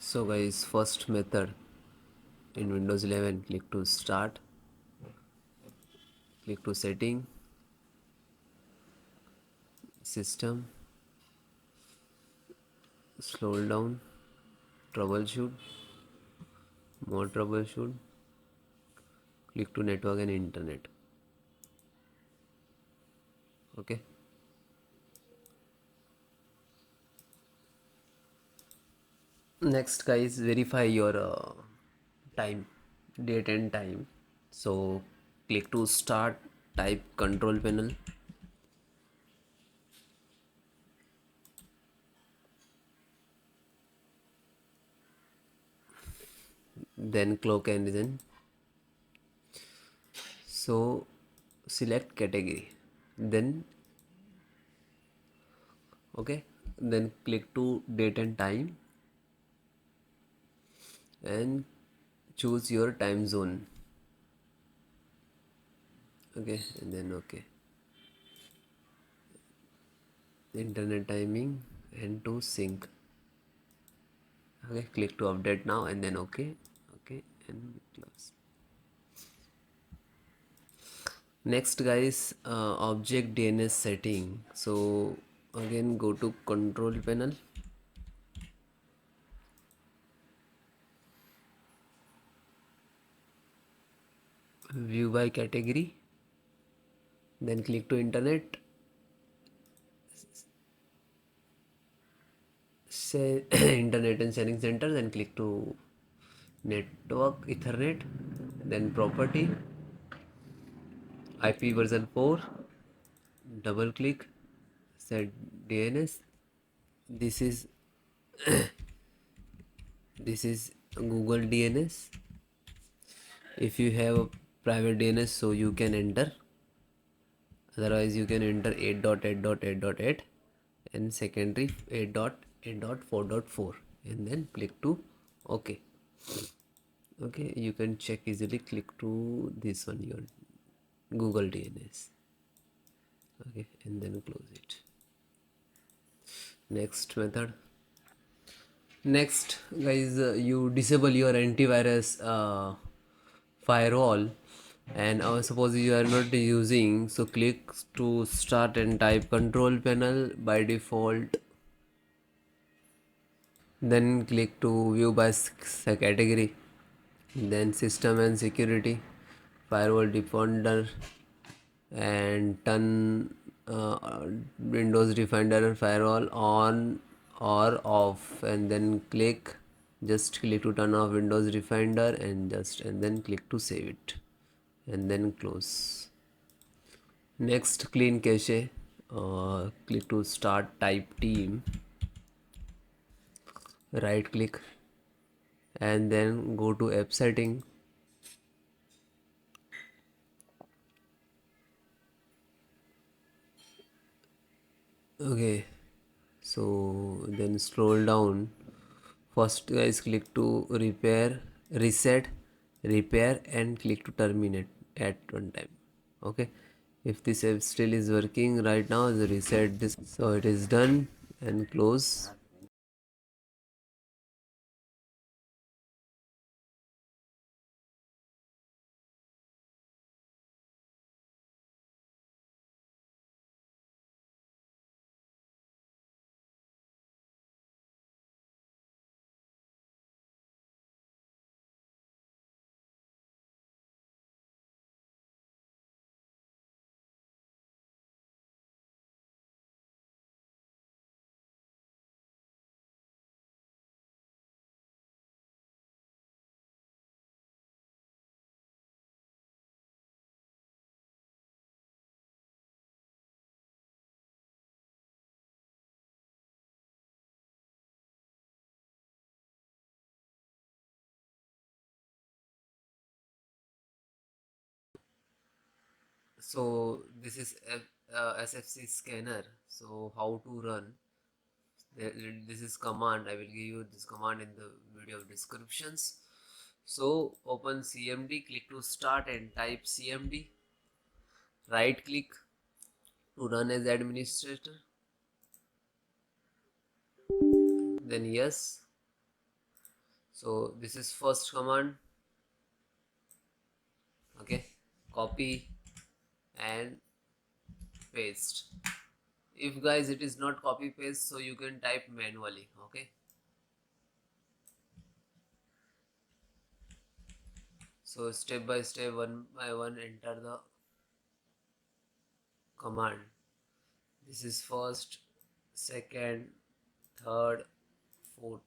So guys, first method in Windows 11, click to start, click to setting, system, scroll down, troubleshoot, more troubleshoot, click to network and internet. Okay. Next guys, verify your time, date and time. So click to start, type control panel, then clock and region. So select category, then okay, then click to date and time and choose your time zone. Okay, and then okay, internet timing and to sync. Okay, click to update now and then okay, okay, and close. Next guys, object DNS setting. So again go to control panel, view by category, then click to internet, say internet and sharing center, then click to network ethernet, then property, IP version 4, double click, set DNS. This is Google DNS. If you have a private DNS, so you can enter, otherwise you can enter 8.8.8.8 and secondary 8.8.4.4 and then click to OK. Okay, you can check easily, click to this one, your Google DNS. Okay, and then close it. Next method. Next guys, you disable your antivirus firewall, and suppose you are not using, so click to start and type control panel by default, then click to view by category, then system and security, firewall defender, and turn Windows Defender firewall on or off, and then just click to turn off Windows Defender and then click to save it and then close. Next, clean cache, click to start, type team, right click and then go to app setting. Okay, so then scroll down. First guys, click to reset, repair and click to terminate at one time. Okay, if this app still is working right now, reset this, so it is done and close. So this is SFC scanner. So how to run? This is command. I will give you this command in the video descriptions. So open CMD, click to start and type CMD. Right click to run as administrator. Then yes. So this is first command. Okay, copy and paste. If guys it is not copy paste, so you can type manually. Okay, so step by step, one by one, enter the command. This is first, second, third, fourth.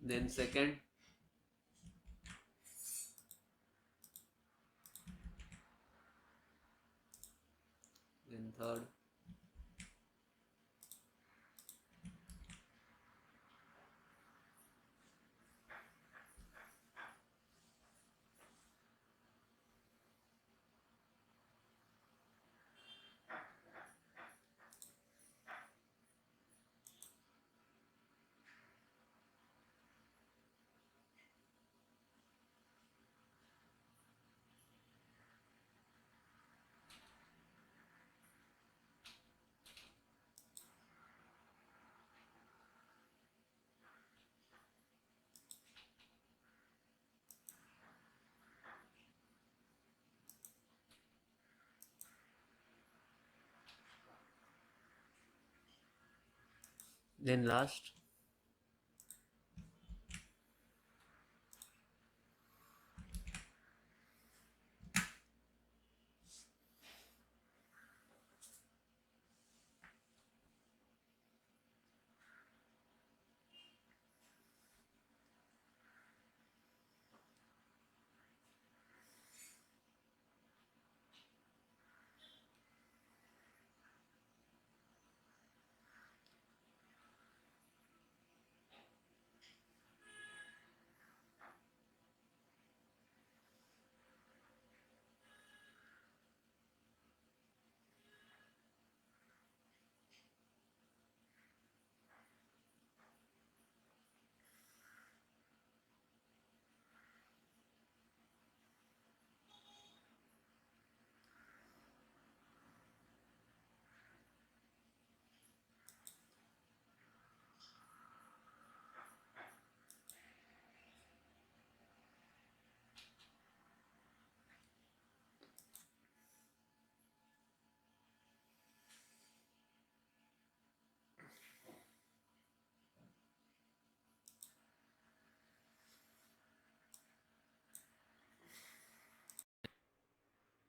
Then second, then third, then last.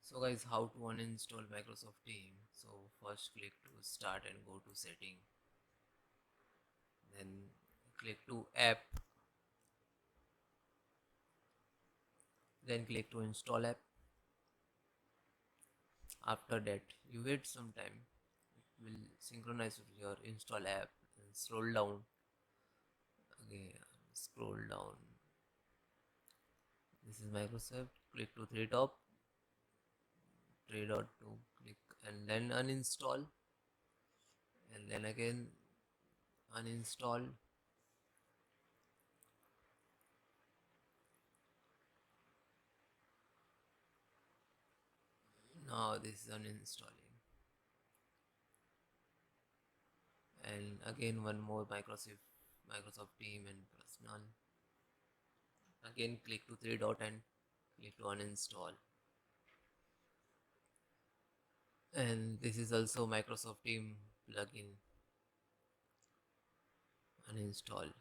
So guys, how to uninstall Microsoft Teams? So first click to start and go to setting, then click to app, then click to install app. After that you wait some time, it will synchronize with your install app, and scroll down. Okay, scroll down. This is Microsoft. Click to three top, three dot to click, and then uninstall, and then again uninstall. Now this is uninstalling, and again one more Microsoft Team and personal. Again click to three dot and click to uninstall, and this is also Microsoft Team plugin, uninstall.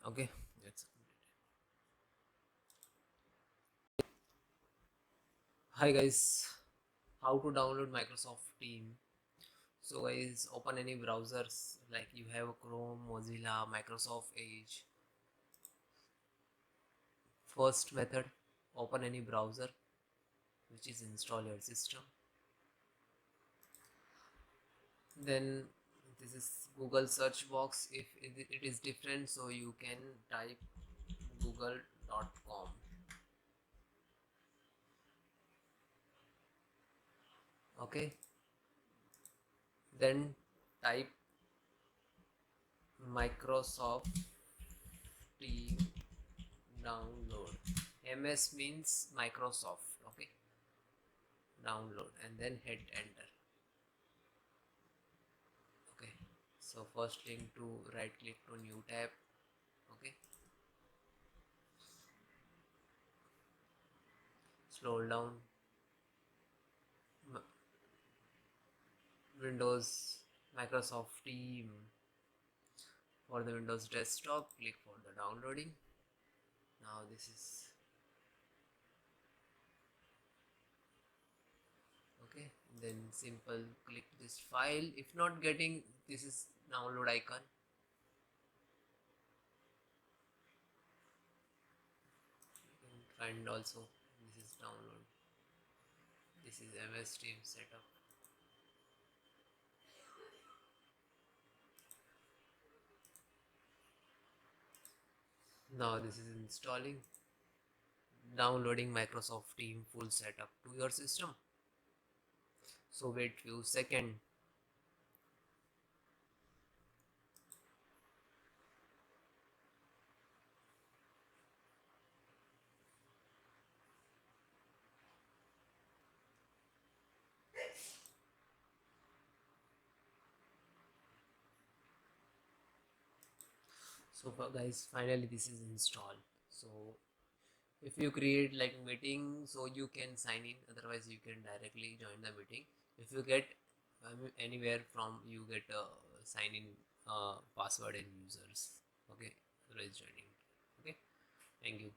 Okay, that's completed. Hi guys, how to download Microsoft Team? So guys, open any browsers, like you have a Chrome, Mozilla, Microsoft Edge. First method, open any browser which is install your system. Then this is Google search box. If it is different, so you can type google.com. Okay, then type Microsoft Team download. MS means Microsoft. Okay, download, and then hit enter. Okay, so first link to right click to new tab. Okay, scroll down. Windows Microsoft Team. For the Windows desktop, click for the downloading. Now this is okay. Then simple click this file. If not getting, this is download icon. You can find also this is download. This is MS Team setup. Now this is installing, downloading Microsoft Team full setup to your system. So wait few seconds. So guys, finally this is installed. So if you create like meeting, so you can sign in, otherwise you can directly join the meeting. If you get anywhere from, you get a sign in password and users. Okay, otherwise joining. Okay, thank you.